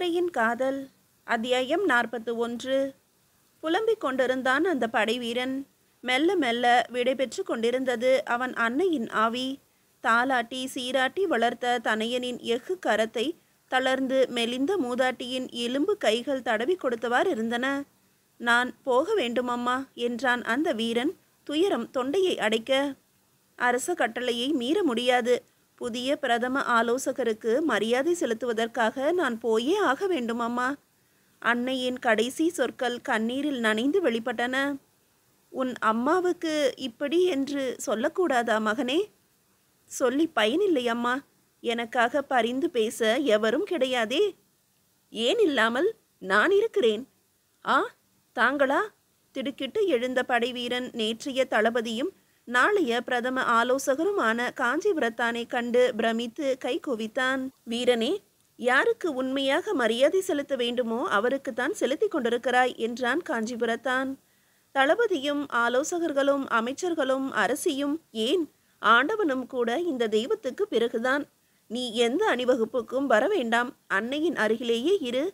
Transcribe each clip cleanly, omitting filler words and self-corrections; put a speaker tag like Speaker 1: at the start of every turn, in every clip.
Speaker 1: தலைமுறையின் காதல். அத்தியாயம் 41. புலம்பிக் கொண்டிருந்தான் அந்த படைவீரன். மெல்ல மெல்ல விடைபெற்று கொண்டிருந்தது அவன் அன்னையின் ஆவி. தாலாட்டி சீராட்டி வளர்த்த தனையனின் எஃகு கரத்தை தளர்ந்து மெலிந்த மூதாட்டியின் எலும்பு கைகள் தடவி கொடுத்தவாறு இருந்தன. நான் போக வேண்டுமம்மா என்றான் அந்த வீரன். துயரம் தொண்டையை அடைக்க. அரச கட்டளையை மீற முடியாது. புதிய பிரதம ஆலோசகருக்கு மரியாதை செலுத்துவதற்காக நான் போயே ஆக வேண்டும் அம்மா. அன்னையின் கடைசி சொற்கள் கண்ணீரில் நனைந்து வெளிப்பட்டன. உன் அம்மாவுக்கு இப்படி என்று சொல்லக்கூடாதா மகனே? சொல்லி பயனில்லை அம்மா. எனக்காக பரிந்து பேச எவரும் கிடையாதே. ஏன் இல்லாமல்? நான் இருக்கிறேன். ஆ, தாங்களா? திடுக்கிட்டு எழுந்த படைவீரன் நேற்றைய தளபதியும் நாளைய பிரதம ஆலோசகருமான காஞ்சிபுரத்தானை கண்டு பிரமித்து கை குவித்தான். வீரனே, யாருக்கு உண்மையாக மரியாதை செலுத்த வேண்டுமோ அவருக்குத்தான் செலுத்தி கொண்டிருக்கிறாய் என்றான் காஞ்சிபுரத்தான். தளபதியும் ஆலோசகர்களும் அமைச்சர்களும் அரசியும் ஏன் ஆண்டவனும் கூட இந்த தெய்வத்துக்கு பிறகுதான். நீ எந்த அணிவகுப்புக்கும் வர வேண்டாம். அன்னையின் அருகிலேயே இரு.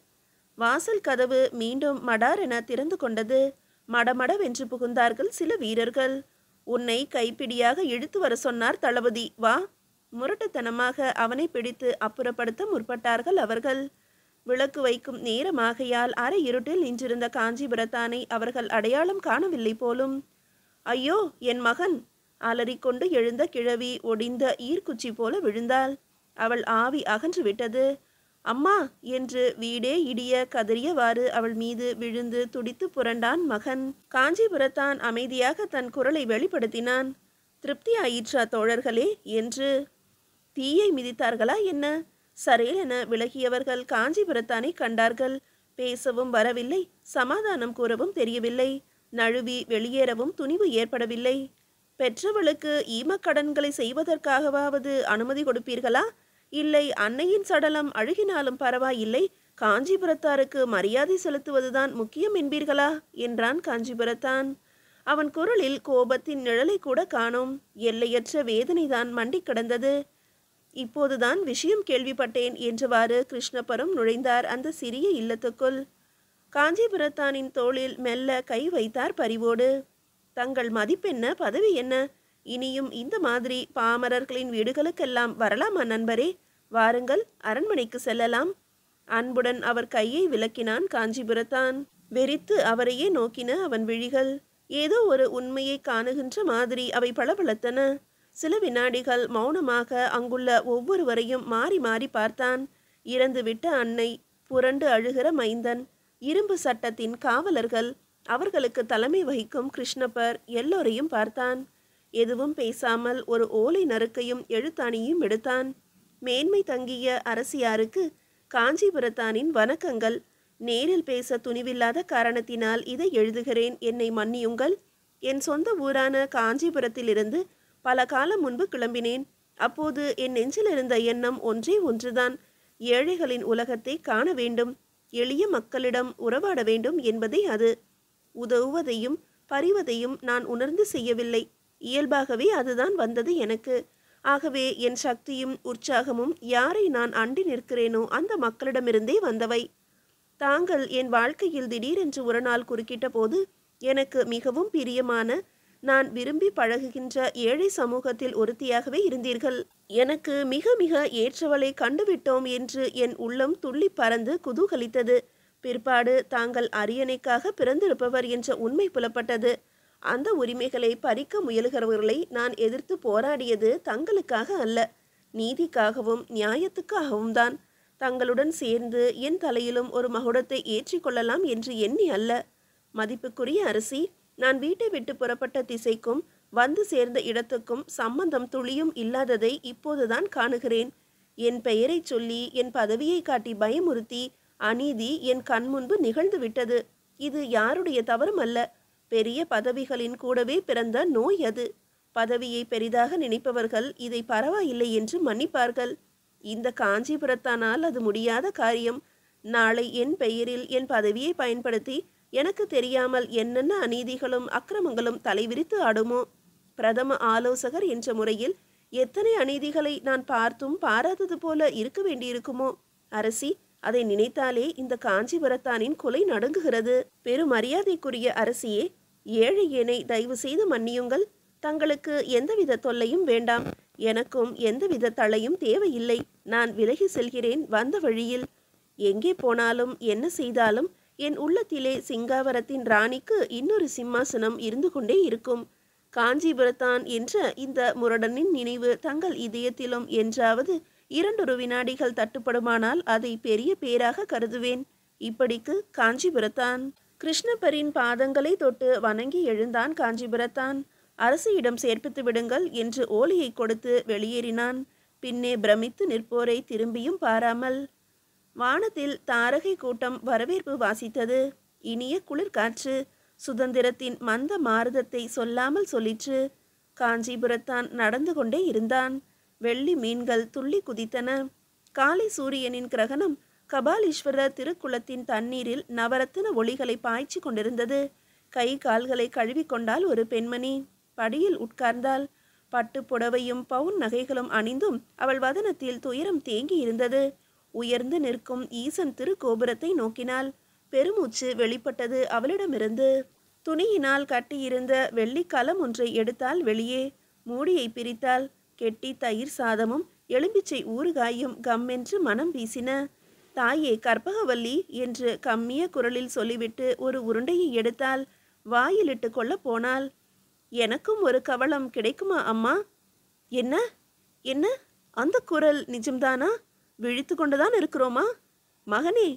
Speaker 1: வாசல் கதவு மீண்டும் மடாரென திறந்து கொண்டது. மடமடவென்று புகுந்தார்கள் சில வீரர்கள். உன்னை கைப்பிடியாக இழுத்து வர சொன்னார் தளபதி, வா. முரட்டுத்தனமாக அவனை பிடித்து அப்புறப்படுத்த முற்பட்டார்கள் அவர்கள். விளக்கு வைக்கும் நேரமாகையால் அரை இருட்டில் நின்றிருந்த காஞ்சிபுரத்தானை அவர்கள் அடையாளம் காணவில்லை போலும். ஐயோ, என் மகன்! அலறிக்கொண்டு எழுந்த கிழவி ஒடிந்த ஈர்க்குச்சி போல விழுந்தாள். அவள் ஆவி அகன்று விட்டது. அம்மா என்று வீடே இடிய கதறியவாறு அவள் மீது விழுந்து துடித்து புரண்டான் மகன். காஞ்சிபுரத்தான் அமைதியாக தன் குரலை வெளிப்படுத்தினான். திருப்தி ஆயிற்றா தோழர்களே என்று. தீயை மிதித்தார்களா என்ன? சரேலென விலகியவர்கள் காஞ்சிபுரத்தானை கண்டார்கள். பேசவும் வரவில்லை, சமாதானம் கூறவும் தெரியவில்லை. நழுவி வெளியேறவும் துணிவு ஏற்படவில்லை. பெற்றவளுக்கு ஈமக்கடன்களை செய்வதற்காகவாவது அனுமதி கொடுப்பீர்களா? இல்லை, அன்னையின் சடலம் அழுகினாலும் பரவாயில்லை, காஞ்சிபுரத்தாருக்கு மரியாதை செலுத்துவதுதான் முக்கியம் என்பீர்களா என்றான் காஞ்சிபுரத்தான். அவன் குரலில் கோபத்தின் நிழலை கூட காணோம். எல்லையற்ற வேதனைதான் மண்டி கிடந்தது. இப்போதுதான் விஷயம் கேள்விப்பட்டேன் என்றவாறு கிருஷ்ணப்பரும் நுழைந்தார் அந்த சிறிய இல்லத்துக்குள். காஞ்சிபுரத்தானின் தோளில் மெல்ல கை வைத்தார் பரிவோடு. தங்கள் மதிப்பென்ன, பதவி என்ன? இனியும் இந்த மாதிரி பாமரர்களின் வீடுகளுக்கெல்லாம் வரலாமா நண்பரே? வாருங்கள், அரண்மனைக்கு செல்லலாம். அன்புடன் அவர் கையை விலக்கினான் காஞ்சிபுரத்தான். வெறித்து அவரையே நோக்கின அவன் விழிகள். ஏதோ ஒரு உண்மையை காணுகின்ற மாதிரி அவை பளபளத்தன. சில வினாடிகள் மௌனமாக அங்குள்ள ஒவ்வொருவரையும் மாறி மாறி பார்த்தான். இறந்துவிட்ட அன்னை, புரண்டு அழுகிற மைந்தன், இரும்பு சட்டத்தின் காவலர்கள், அவர்களுக்கு தலைமை வகிக்கும் கிருஷ்ணப்பர், எல்லோரையும் பார்த்தான். எதுவும் பேசாமல் ஒரு ஓலை நறுக்கையும் எழுத்தாணியும் எடுத்தான். மேன்மை தங்கிய அரசியாருக்கு காஞ்சிபுரத்தானின் வணக்கங்கள். நேரில் பேச துணிவில்லாத காரணத்தினால் இதை எழுதுகிறேன், என்னை மன்னியுங்கள். என் சொந்த ஊரான காஞ்சிபுரத்திலிருந்து பல காலம் முன்பு கிளம்பினேன். அப்போது என் நெஞ்சில் இருந்த எண்ணம் ஒன்றே ஒன்றுதான். ஏழைகளின் உலகத்தை காண வேண்டும், எளிய மக்களிடம் உறவாட வேண்டும் என்பதே அது. உதவுவதையும் பரிவதையும் நான் உணர்ந்து செய்யவில்லை. இயல்பாகவே அதுதான் வந்தது எனக்கு. ஆகவே என் சக்தியும் உற்சாகமும் யாரை நான் அண்டி நிற்கிறேனோ அந்த மக்களிடமிருந்தே வந்தவை. தாங்கள் என் வாழ்க்கையில் திடீரென்று ஒரு நாள் குறுக்கிட்ட போது எனக்கு மிகவும் பிரியமான, நான் விரும்பி பழகுகின்ற ஏழை சமூகத்தில் ஒருத்தியாகவே இருந்தீர்கள். எனக்கு மிக மிக ஏற்றவளை கண்டுவிட்டோம் என்று என் உள்ளம் துள்ளி பறந்து குதூகலித்தது. பிற்பாடு தாங்கள் அரியணைக்காக பிறந்திருப்பவர் என்ற உண்மை புலப்பட்டது. அந்த உரிமைகளை பறிக்க முயலுகிறவர்களை நான் எதிர்த்து போராடியது தங்களுக்காக அல்ல, நீதிக்காகவும் நியாயத்துக்காகவும் தான். தங்களுடன் சேர்ந்து என் தலையிலும் ஒரு மகுடத்தை ஏற்றிக்கொள்ளலாம் என்று எண்ணி அல்ல. மதிப்புக்குரிய அரசி, நான் வீட்டை விட்டு புறப்பட்ட திசைக்கும் வந்து சேர்ந்த இடத்துக்கும் சம்பந்தம் துளியும் இல்லாததை இப்போதுதான் காணுகிறேன். என் பெயரை சொல்லி என் பதவியை காட்டி பயமுறுத்தி அநீதி என் கண்முன்பு நிகழ்ந்து விட்டது. இது யாருடைய தவறும் அல்ல, பெரிய பதவிகளின் கூடவே பிறந்த நோய் அது. பதவியை பெரிதாக நினைப்பவர்கள் இதை பரவாயில்லை என்று மன்னிப்பார்கள். இந்த காஞ்சிபுரத்தானால் அது முடியாத காரியம். நாளை என் பெயரில் என் பதவியை பயன்படுத்தி எனக்கு தெரியாமல் என்னென்ன அநீதிகளும் அக்கிரமங்களும் தலைவிரித்து ஆடுமோ? பிரதம ஆலோசகர் என்ற முறையில் எத்தனை அநீதிகளை நான் பார்த்தும் பாராதது போல இருக்க வேண்டியிருக்குமோ? அரசி, அதை நினைத்தாலே இந்த காஞ்சிபுரத்தானின் குலை நடுங்குகிறது. பெருமரியாதைக்குரிய அரசியே, ஏழை தயவு செய்து மன்னியுங்கள். தங்களுக்கு எந்தவித தொல்லையும் வேண்டாம். எனக்கும் எந்தவித தளையும் தேவையில்லை. நான் விலகி செல்கிறேன் வந்த வழியில். எங்கே போனாலும் என்ன செய்தாலும் என் உள்ளத்திலே சிங்காவரத்தின் ராணிக்கு இன்னொரு சிம்மாசனம் இருந்து கொண்டே இருக்கும். காஞ்சிபுரத்தான் என்ற இந்த முரடனின் நினைவு தங்கள் இதயத்திலும் என்றாவது 2 வினாடிகள் தட்டுப்படுமானால் அதை பெரிய பேராக கருதுவேன். இப்படிக்கு காஞ்சிபுரத்தான். கிருஷ்ணப்பரின் பாதங்களை தொட்டு வணங்கி எழுந்தான் காஞ்சிபுரத்தான். அரசியிடம் சேர்ப்பித்து விடுங்கள் என்று ஓலையை கொடுத்து வெளியேறினான். பின்னே பிரமித்து நிற்போரை திரும்பியும் பாராமல் வானத்தில் தாரகை கூட்டம் வரவேற்பு வாசித்தது. இனிய குளிர்காற்று சுதந்திரத்தின் மந்த மாறுதத்தை சொல்லாமல் சொல்லிற்று. காஞ்சிபுரத்தான் நடந்து கொண்டே இருந்தான். வெள்ளி மீன்கள் துள்ளி குதித்தன. காலை சூரியனின் கிரகணம் கபாலீஸ்வர திருக்குளத்தின் தண்ணீரில் நவரத்தின ஒளிகளை பாய்ச்சி கொண்டிருந்தது. கை கால்களை கழுவிக்கொண்டால் ஒரு பெண்மணி படியில் உட்கார்ந்தாள். பட்டு புடவையும் பவுன் நகைகளும் அணிந்தும் அவள் வதனத்தில் துயரம் தேங்கி இருந்தது. உயர்ந்து நிற்கும் ஈசன் திருக்கோபுரத்தை நோக்கினாள். பெருமூச்சு வெளிப்பட்டது அவளிடமிருந்து. துணியினால் கட்டியிருந்த வெள்ளிக்கலம் ஒன்றை எடுத்தால் வெளியே. மூடியை பிரித்தால் கெட்டி தயிர் சாதமும் எலும்பிச்சை ஊறுகாயும் கம்மென்று மனம் வீசின. தாயே கற்பகவல்லி என்று கம்மிய குரலில் சொல்லிவிட்டு ஒரு உருண்டையை எடுத்தால் வாயிலிட்டு கொள்ள போனாள். எனக்கும் ஒரு கவளம் கிடைக்குமா அம்மா? என்ன என்ன அந்த குரல் நிஜம்தானா? விழித்து கொண்டுதான் இருக்கிறோமா? மகனே,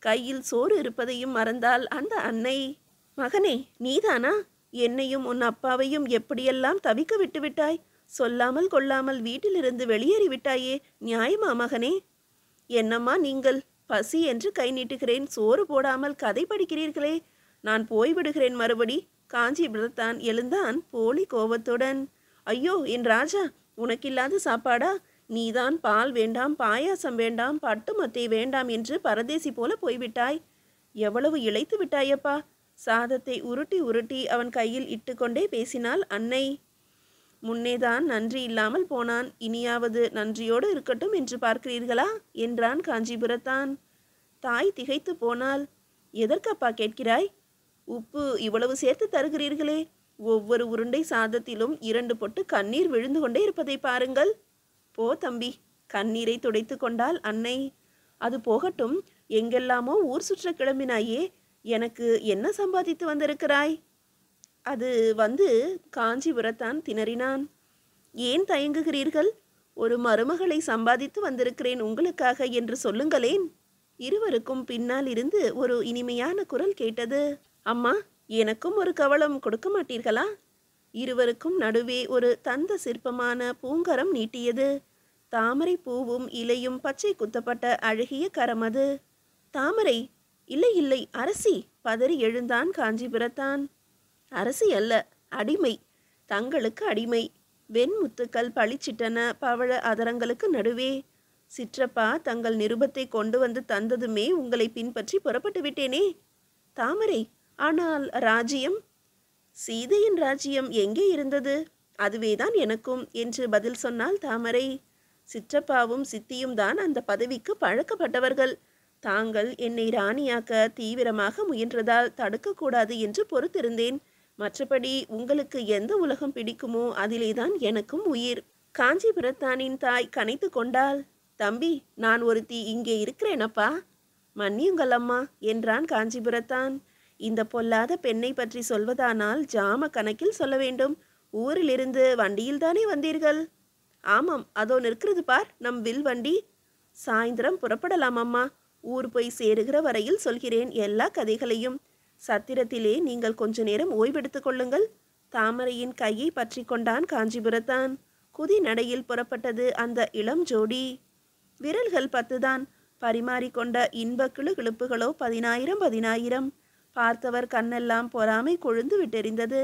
Speaker 1: கையில் சோறு இருப்பதையும் மறந்தால் அந்த அன்னை. மகனே, நீதானா? என்னையும் உன் அப்பாவையும் எப்படியெல்லாம் தவிக்க விட்டு விட்டாய். சொல்லாமல் கொள்ளாமல் வீட்டிலிருந்து வெளியேறி விட்டாயே, நியாயமா மகனே? என்னம்மா நீங்கள்? பசி என்று கை நீட்டுகிறேன், சோறு போடாமல் கதை படிக்கிறீர்களே. நான் போய்விடுகிறேன் மறுபடி. காஞ்சிபுரத்தான் எழுந்தான் போலி கோபத்துடன். ஐயோ என் ராஜா, உனக்கில்லாத சாப்பாடா? நீதான் பால் வேண்டாம், பாயாசம் வேண்டாம், பட்டு மத்தை வேண்டாம் என்று பரதேசி போல போய்விட்டாய். எவ்வளவு இளைத்து விட்டாயப்பா. சாதத்தை உருட்டி உருட்டி அவன் கையில் இட்டு கொண்டே பேசினாள் அன்னை. முன்னேதான் நன்றி இல்லாமல் போனான், இனியாவது நன்றியோடு இருக்கட்டும் என்று பார்க்கிறீர்களா என்றான் காஞ்சிபுரத்தான். தாய் திகைத்து போனாள். எதற்கப்பா கேட்கிறாய்? உப்பு இவ்வளவு சேர்த்து தருகிறீர்களே, ஒவ்வொரு உருண்டை சாதத்திலும் 2 பொட்டு கண்ணீர் விழுந்து கொண்டே இருப்பதை பாருங்கள். போ தம்பி. கண்ணீரை துடைத்து கொண்டாள் அன்னை. அது போகட்டும், எங்கெல்லாமோ ஊர் சுற்ற கிளம்பினாயே, எனக்கு என்ன சம்பாதித்து வந்திருக்கிறாய்? அது காஞ்சிபுரத்தான் திணறினான். ஏன் தயங்குகிறீர்கள்? ஒரு மருமகளை சம்பாதித்து வந்திருக்கிறேன் உங்களுக்காக என்று சொல்லுங்களேன். இருவருக்கும் பின்னால் இருந்து ஒரு இனிமையான குரல் கேட்டது. அம்மா, எனக்கும் ஒரு கவளம் கொடுக்க மாட்டீர்களா? இருவருக்கும் நடுவே ஒரு தந்த சிற்பமான பூங்கரம் நீட்டியது. தாமரை பூவும் இலையும் பச்சை குத்தப்பட்ட அழகிய கரம் அது. தாமரை? இல்லை இல்லை, அரசி, பதறி எழுந்தான் காஞ்சிபுரத்தான். அரசி அல்ல, அடிமை. தங்களுக்கு அடிமை. வெண்முத்துக்கள் பளிச்சிட்டன பவழ அதரங்களுக்கு நடுவே. சிற்றப்பா தங்கள் நிருபத்தை கொண்டு வந்து தந்ததுமே உங்களை பின்பற்றி புறப்பட்டு விட்டேனே. தாமரை, ஆனால் ராஜ்யம்? சீதையின் ராஜ்யம் எங்கே இருந்தது? அதுவேதான் எனக்கும் என்று பதில் சொன்னால் தாமரை. சிற்றப்பாவும் சித்தியும் தான் அந்த பதவிக்கு பழக்கப்பட்டவர்கள். தாங்கள் என்னை ராணியாக்க தீவிரமாக முயன்றதால் தடுக்கக்கூடாது என்று பொறுத்திருந்தேன். மற்றபடி உங்களுக்கு எந்த உலகம் பிடிக்குமோ அதிலேதான் எனக்கும் உயிர். காஞ்சிபுரத்தானின் தாய் கனைத்து கொண்டாள். தம்பி, நான் ஒருத்தி இங்கே இருக்கிறேனப்பா. மன்னியுங்கள் அம்மா என்றான் காஞ்சிபுரத்தான். இந்த பொல்லாத பெண்ணை பற்றி சொல்வதானால் ஜாம கணக்கில் சொல்ல வேண்டும். ஊரிலிருந்து வண்டியில் தானே வந்தீர்கள்? ஆமாம், அதோ நிற்கிறது பார் நம் வில் வண்டி. சாயந்தரம் புறப்படலாம் அம்மா. ஊர் போய் சேருகிற வரையில் சொல்கிறேன் எல்லா கதைகளையும். சத்திரத்திலே நீங்கள் கொஞ்ச நேரம் ஓய்வெடுத்துக் கொள்ளுங்கள். தாமரையின் கையை பற்றி கொண்டான் காஞ்சிபுரத்தான். குதி நடையில் புறப்பட்டது அந்த இளம் ஜோடி. விரல்கள் 10 தான். பரிமாறிக்கொண்ட இன்ப கிளுகிழுப்புகளோ 10,000. பார்த்தவர் கண்ணெல்லாம் பொறாமை கொழுந்து விட்டெறிந்தது.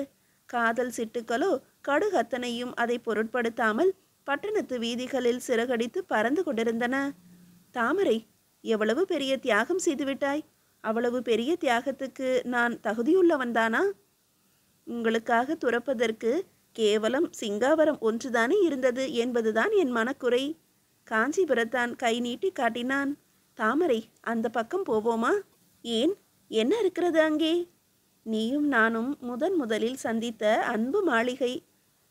Speaker 1: காதல் சிட்டுக்களோ கடுகத்தனையும் அதை பொருட்படுத்தாமல் பட்டணத்து வீதிகளில் சிறகடித்து பறந்து கொண்டிருந்தன. தாமரை, எவ்வளவு பெரிய தியாகம் செய்துவிட்டாய். அவ்வளவு பெரிய தியாகத்துக்கு நான் தகுதியுள்ளவன்தானா? உங்களுக்காக துறப்பதற்கு கேவலம் சிங்காவரம் ஒன்றுதானே இருந்தது என்பதுதான் என் மனக்குறை. காஞ்சிபுரத்தான் கை நீட்டி காட்டினான். தாமரை, அந்த பக்கம் போவோமா? ஏன், என்ன இருக்கிறது அங்கே? நீயும் நானும் முதலில் சந்தித்த அன்பு மாளிகை.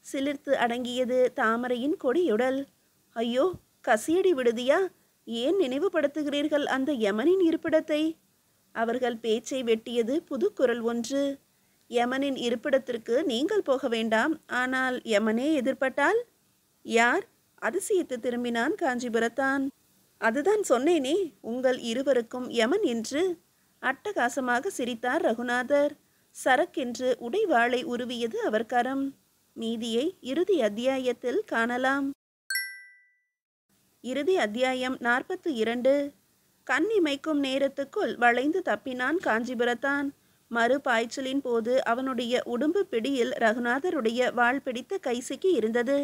Speaker 1: சிலிர்த்து அடங்கியது தாமரையின் கொடியுடல். ஐயோ, கசியடி விடுதியா? ஏன் நினைவுபடுத்துகிறீர்கள் அந்த யமனின் இருப்பிடத்தை? அவர்கள் பேச்சை வெட்டியது புதுக்குரல் ஒன்று. யமனின் இருப்பிடத்திற்கு நீங்கள் போக வேண்டாம், ஆனால் யமனே எதிர்பட்டால்? யார்? அதிசயித்து திரும்பினான் காஞ்சிபுரத்தான். அதுதான் சொன்னேனே, உங்கள் இருவருக்கும் யமன் என்று. அட்டகாசமாக சிரித்தார் ரகுநாதர். சரக்கென்று உடைவாளை உருவியது அவர் கரம். மீதியை இறுதி அத்தியாயத்தில் காணலாம். இறுதி அத்தியாயம் 42. கண் இமைக்கும் நேரத்துக்குள் வளைந்து தப்பினான் காஞ்சிபுரத்தான். மறு பாய்ச்சலின் போது அவனுடைய உடும்பு பிடியில் ரகுநாதருடைய வாள் பிடித்த கைசிக்கி இருந்தது.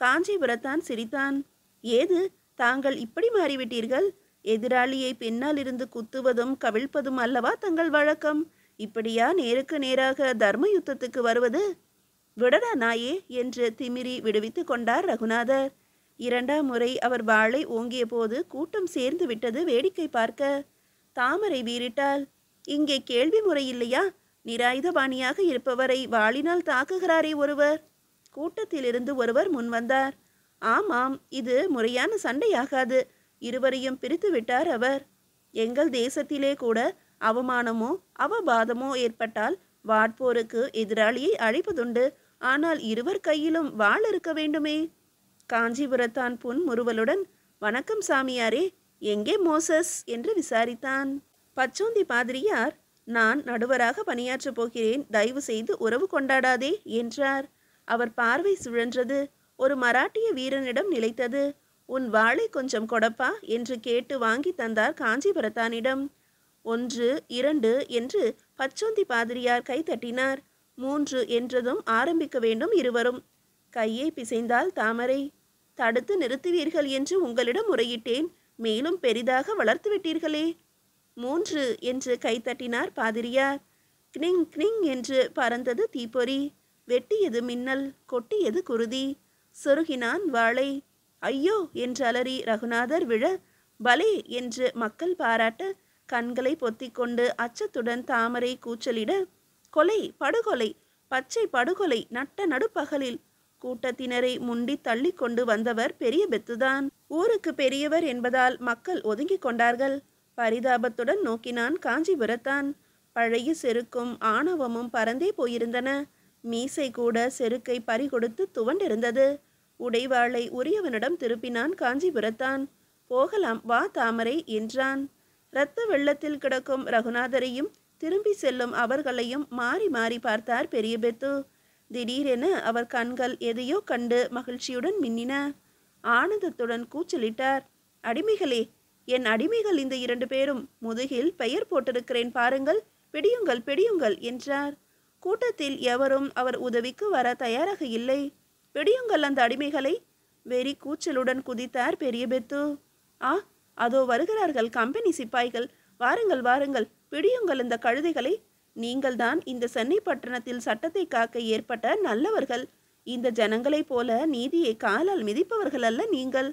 Speaker 1: காஞ்சிபுரத்தான் சிரித்தான். ஏது, தாங்கள் இப்படி மாறிவிட்டீர்கள்? எதிராளியை பின்னால் இருந்து குத்துவதும் கவிழ்ப்பதும் அல்லவா தங்கள் வழக்கம்? இப்படியா நேருக்கு நேராக தர்ம யுத்தத்துக்கு வருவது? விடடா நாயே என்று திமிரி விடுவித்து கொண்டார் ரகுநாதர். இரண்டாம் முறை அவர் வாளை ஓங்கிய போது கூட்டம் சேர்ந்து விட்டது வேடிக்கை பார்க்க. தாமரை வீறிட்டாள். இங்கே கேள்வி முறை இல்லையா? நிராயுதபாணியாக இருப்பவரை வாளினால் தாக்குகிறாரே ஒருவர். கூட்டத்திலிருந்து ஒருவர் முன்வந்தார். ஆமாம், இது முறையான சண்டையாகாது. இருவரையும் பிரித்து விட்டார் அவர். எங்கள் தேசத்திலே கூட அவமானமோ அவபாதமோ ஏற்பட்டால் வாட்போருக்கு எதிராளியை அழைப்பதுண்டு. ஆனால் இருவர் கையிலும் வாள் இருக்க வேண்டுமே. காஞ்சிபுரத்தான் புன்முறுவலுடன், வணக்கம் சாமியாரே, எங்கே மோசஸ் என்று விசாரித்தான். பச்சோந்தி பாதிரியார், நான் நடுவராக பணியாற்றப் போகிறேன், தயவு செய்து உறவு கொண்டாடாதே என்றார். அவர் பார்வை சுழன்றது. ஒரு மராட்டிய வீரனிடம் நிலைத்தது. உன் வாளை கொஞ்சம் கொடப்பா என்று கேட்டு வாங்கி தந்தார் காஞ்சிபுரத்தானிடம். 1 2 என்று பச்சோந்தி பாதிரியார் கை தட்டினார். 3 என்றதும் ஆரம்பிக்க வேண்டும் இருவரும். கையை பிசைந்தால் தாமரை. தடுத்து நிறுத்துவீர்கள் என்று உங்களிடம் முறையிட்டேன், மேலும் பெரிதாக வளர்த்து விட்டீர்களே. 3 என்று கைத்தட்டினார் பாதிரியார். கிளிங் கிளிங் என்று பறந்தது தீப்பொறி. வெட்டியது மின்னல், கொட்டியது குருதி. சொருகினான் வாளை. ஐயோ என்று அலறி ரகுநாதர் விழ, பலே என்று மக்கள் பாராட்ட, கண்களை பொத்திக்கொண்டு அச்சத்துடன் தாமரை கூச்சலிட, கொலை, படுகொலை, பச்சை படுகொலை, நட்ட நடுப்பகலில். கூட்டத்தினரை முண்டி தள்ளி கொண்டு வந்தவர் பெரிய பெத்துதான். ஊருக்கு பெரியவர் என்பதால் மக்கள் ஒதுங்கி கொண்டார்கள். பரிதாபத்துடன் நோக்கினான் காஞ்சிபுரத்தான். பழைய செருக்கும் ஆணவமும் பறந்தே போயிருந்தன. மீசை கூட செருக்கை பறிகொடுத்து துவண்டிருந்தது. உடைவாளை உரியவனிடம் திருப்பினான் காஞ்சிபுரத்தான். போகலாம் வா தாமரை என்றான். இரத்த வெள்ளத்தில் கிடக்கும் ரகுநாதரையும் திரும்பி செல்லும் அவர்களையும் மாறி மாறி பார்த்தார் பெரிய பெத்து. திடீரென அவர் கண்கள் எதையோ கண்டு மகிழ்ச்சியுடன் மின்னின. ஆனந்தத்துடன் கூச்சலிட்டார். அடிமைகளே, என் அடிமைகள் இந்த 2 பேரும். முதுகில் பெயர் போட்டிருக்கிறேன் பாருங்கள், பிடியுங்கள் பிடியுங்கள் என்றார். கூட்டத்தில் எவரும் அவர் உதவிக்கு வர தயாராக இல்லை. பிடியுங்கள் அந்த அடிமைகளை. வெறி கூச்சலுடன் குதித்தார் பெரிய பெத்து. ஆ, அதோ வருகிறார்கள் கம்பெனி சிப்பாய்கள். வாருங்கள் வாருங்கள், பிடியுங்கள் இந்த கழுதைகளை. நீங்கள்தான் இந்த சென்னை பட்டணத்தில் சட்டத்தை காக்க ஏற்பட்ட நல்லவர்கள். இந்த ஜனங்களைப் போல நீதியை காலால் மிதிப்பவர்கள் அல்ல நீங்கள்.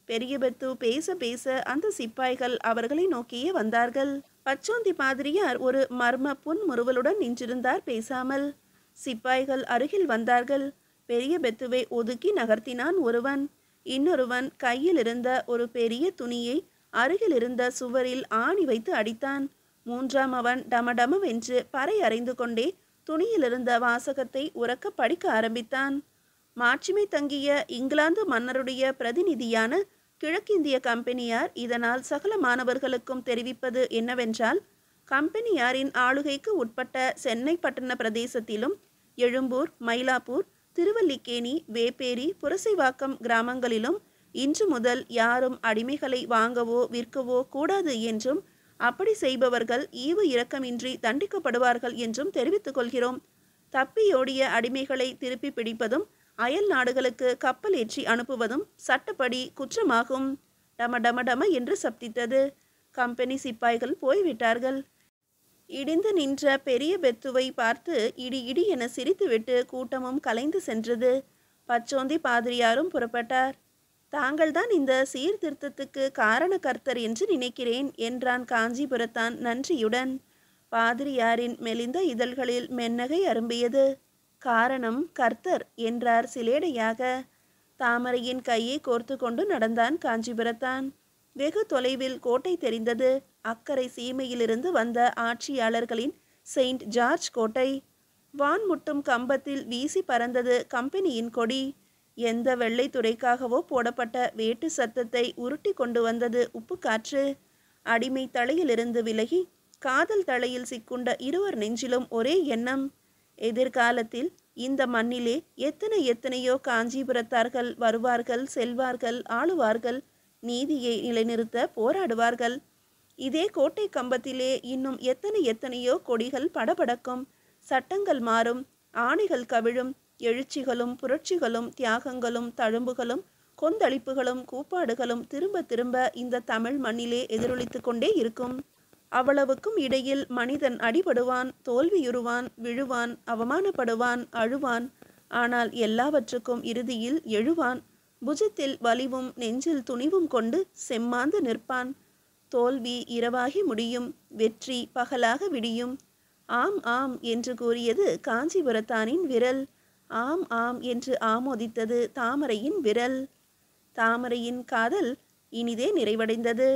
Speaker 1: பெரிய பெத்து பேச பேச அந்த சிப்பாய்கள் அவர்களை நோக்கியே வந்தார்கள். பச்சோந்தி பாதிரியார் ஒரு மர்ம புன்முறுவலுடன் நின்றிருந்தார் பேசாமல். சிப்பாய்கள் அருகில் வந்தார்கள். பெரிய பெத்துவை ஒதுக்கி நகர்த்தினான் ஒருவன். இன்னொருவன் கையில் இருந்த ஒரு பெரிய துணியை அருகில் இருந்த சுவரில் ஆணி வைத்து அடித்தான். மூன்றாம் அவன் டமடமவென்று பறை அறைந்து கொண்டே துணியிலிருந்த வாசகத்தை உரக்க படிக்க ஆரம்பித்தான். மாட்சிமை தங்கிய இங்கிலாந்து மன்னருடைய பிரதிநிதியான கிழக்கிந்திய கம்பெனியார் இதனால் சகல மாணவர்களுக்கும் தெரிவிப்பது என்னவென்றால், கம்பெனியாரின் ஆளுகைக்கு உட்பட்ட சென்னை பட்டண பிரதேசத்திலும் எழும்பூர், மயிலாப்பூர், திருவல்லிக்கேணி, வேப்பேரி, புரசைவாக்கம் கிராமங்களிலும் இன்று முதல் யாரும் அடிமைகளை வாங்கவோ விற்கவோ கூடாது என்றும், அப்படி செய்பவர்கள் ஈவு இரக்கமின்றி தண்டிக்கப்படுவார்கள் என்றும் தெரிவித்துக் கொள்கிறோம். தப்பியோடிய அடிமைகளை திருப்பி பிடிப்பதும் அயல் நாடுகளுக்கு கப்பல் ஏற்றி அனுப்புவதும் சட்டப்படி குற்றமாகும். டம டம டம என்று சப்தித்தது. கம்பெனி சிப்பாய்கள் போய்விட்டார்கள். இடிந்து நின்ற பெரிய பெத்துவை பார்த்து இடி இடி என சிரித்துவிட்டு கூட்டமும் கலைந்து சென்றது. பச்சோந்தி பாதிரியாரும் புறப்பட்டார். தாங்கள்தான் இந்த சீர்திருத்தத்துக்கு காரணகர்த்தர் என்று நினைக்கிறேன் என்றான் காஞ்சிபுரத்தான் நன்றியுடன். பாதிரியாரின் மெலிந்த இதழ்களில் மென்னகை அரும்பியது. காரணம் கர்த்தர் என்றார் சிலேடையாக. தாமரையின் கையை கோர்த்து கொண்டு நடந்தான் காஞ்சிபுரத்தான். வெகு தொலைவில் கோட்டை தெரிந்தது. அக்கரை சீமையிலிருந்து வந்த ஆட்சியாளர்களின் செயின்ட் ஜார்ஜ் கோட்டை. வான்முட்டும் கம்பத்தில் வீசி பறந்தது கம்பெனியின் கொடி. எந்த வெள்ளை துறைக்காகவோ போடப்பட்ட வேட்டு சத்தத்தை உருட்டி கொண்டு வந்தது உப்பு காற்று. அடிமை தலையிலிருந்து விலகி காதல் தலையில் சிக்குண்ட இருவர் நெஞ்சிலும் ஒரே எண்ணம். எதிர்காலத்தில் இந்த மண்ணிலே எத்தனையோ காஞ்சிபுரத்தார்கள் வருவார்கள், செல்வார்கள், ஆளுவார்கள், நீதியை நிலைநிறுத்த போராடுவார்கள். இதே கோட்டை கம்பத்திலே இன்னும் எத்தனையோ கொடிகள் படபடக்கும். சட்டங்கள் மாறும், ஆணைகள் கவிழும், எழுச்சிகளும் புரட்சிகளும் தியாகங்களும் தழும்புகளும் கொந்தளிப்புகளும் கூப்பாடுகளும் திரும்ப திரும்ப இந்த தமிழ் மண்ணிலே எதிரொலித்து கொண்டே இருக்கும். அவ்வளவுக்கும் இடையில் மனிதன் அடிபடுவான், தோல்வியுறுவான், விழுவான், அவமானப்படுவான், அழுவான். ஆனால் எல்லாவற்றுக்கும் இறுதியில் எழுவான். புஜத்தில் வலிவும் நெஞ்சில் துணிவும் கொண்டு செம்மாந்து நிற்பான். தோல்வி இரவாகி முடியும், வெற்றி பகலாக விடியும். ஆம் ஆம் என்று கூறியது காஞ்சிபுரத்தானின் விரல். ஆம் ஆம் என்று ஆமோதித்தது தாமரையின் விரல். தாமரையின் காதல் இனிதே நிறைவடைந்தது.